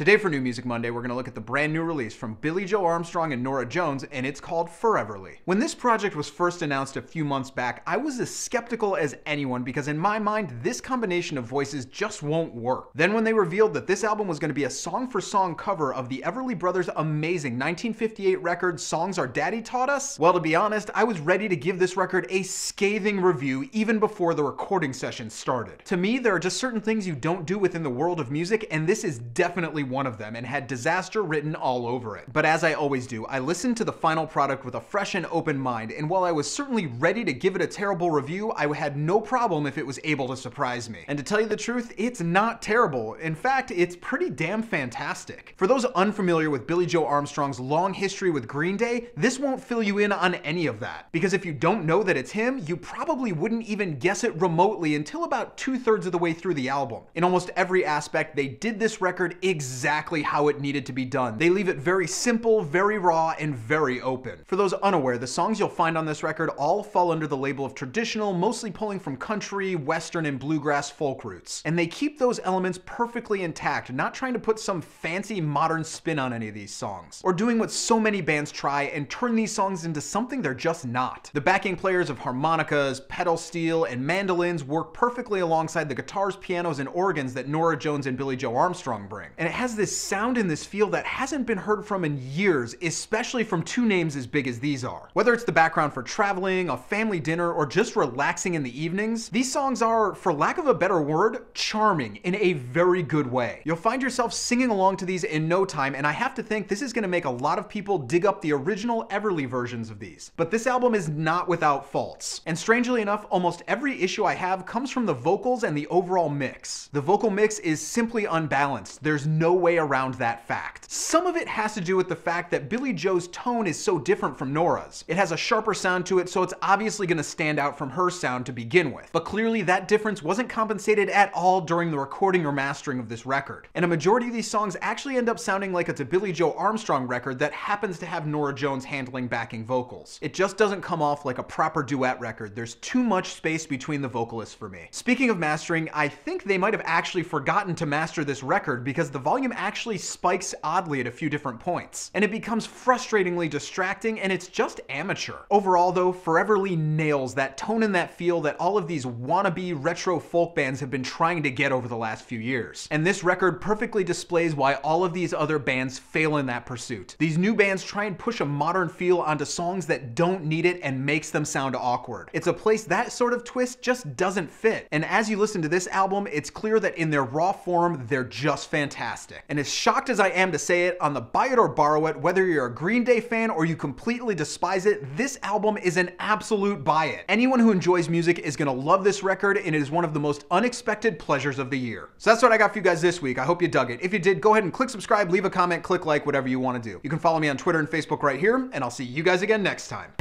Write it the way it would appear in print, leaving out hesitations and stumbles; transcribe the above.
Today for New Music Monday, we're going to look at the brand new release from Billie Joe Armstrong and Norah Jones, and it's called Foreverly. When this project was first announced a few months back, I was as skeptical as anyone because in my mind, this combination of voices just won't work. Then when they revealed that this album was going to be a song-for-song cover of the Everly Brothers' amazing 1958 record, Songs Our Daddy Taught Us, well, to be honest, I was ready to give this record a scathing review even before the recording session started. To me, there are just certain things you don't do within the world of music, and this is definitely one of them and had disaster written all over it. But as I always do, I listened to the final product with a fresh and open mind, and while I was certainly ready to give it a terrible review, I had no problem if it was able to surprise me. And to tell you the truth, it's not terrible. In fact, it's pretty damn fantastic. For those unfamiliar with Billie Joe Armstrong's long history with Green Day, this won't fill you in on any of that. Because if you don't know that it's him, you probably wouldn't even guess it remotely until about 2/3 of the way through the album. In almost every aspect, they did this record exactly how it needed to be done. They leave it very simple, very raw, and very open. For those unaware, the songs you'll find on this record all fall under the label of traditional, mostly pulling from country, western, and bluegrass folk roots. And they keep those elements perfectly intact, not trying to put some fancy modern spin on any of these songs, or doing what so many bands try and turn these songs into something they're just not. The backing players of harmonicas, pedal steel, and mandolins work perfectly alongside the guitars, pianos, and organs that Norah Jones and Billie Joe Armstrong bring. And it has this sound and this feel that hasn't been heard from in years, especially from two names as big as these are. Whether it's the background for traveling, a family dinner, or just relaxing in the evenings, these songs are, for lack of a better word, charming in a very good way. You'll find yourself singing along to these in no time, and I have to think this is going to make a lot of people dig up the original Everly versions of these. But this album is not without faults. And strangely enough, almost every issue I have comes from the vocals and the overall mix. The vocal mix is simply unbalanced. There's no way around that fact. Some of it has to do with the fact that Billie Joe's tone is so different from Norah's. It has a sharper sound to it, so it's obviously going to stand out from her sound to begin with. But clearly that difference wasn't compensated at all during the recording or mastering of this record. And a majority of these songs actually end up sounding like it's a Billie Joe Armstrong record that happens to have Norah Jones handling backing vocals. It just doesn't come off like a proper duet record. There's too much space between the vocalists for me. Speaking of mastering, I think they might have actually forgotten to master this record because the volume actually spikes oddly at a few different points. And it becomes frustratingly distracting, and it's just amateur. Overall though, Foreverly nails that tone and that feel that all of these wannabe retro folk bands have been trying to get over the last few years. And this record perfectly displays why all of these other bands fail in that pursuit. These new bands try and push a modern feel onto songs that don't need it and makes them sound awkward. It's a place that sort of twist just doesn't fit. And as you listen to this album, it's clear that in their raw form, they're just fantastic. And as shocked as I am to say it, on the buy it or borrow it, whether you're a Green Day fan or you completely despise it, this album is an absolute buy it. Anyone who enjoys music is gonna love this record, and it is one of the most unexpected pleasures of the year. So that's what I got for you guys this week. I hope you dug it. If you did, go ahead and click subscribe, leave a comment, click like, whatever you want to do. You can follow me on Twitter and Facebook right here, and I'll see you guys again next time.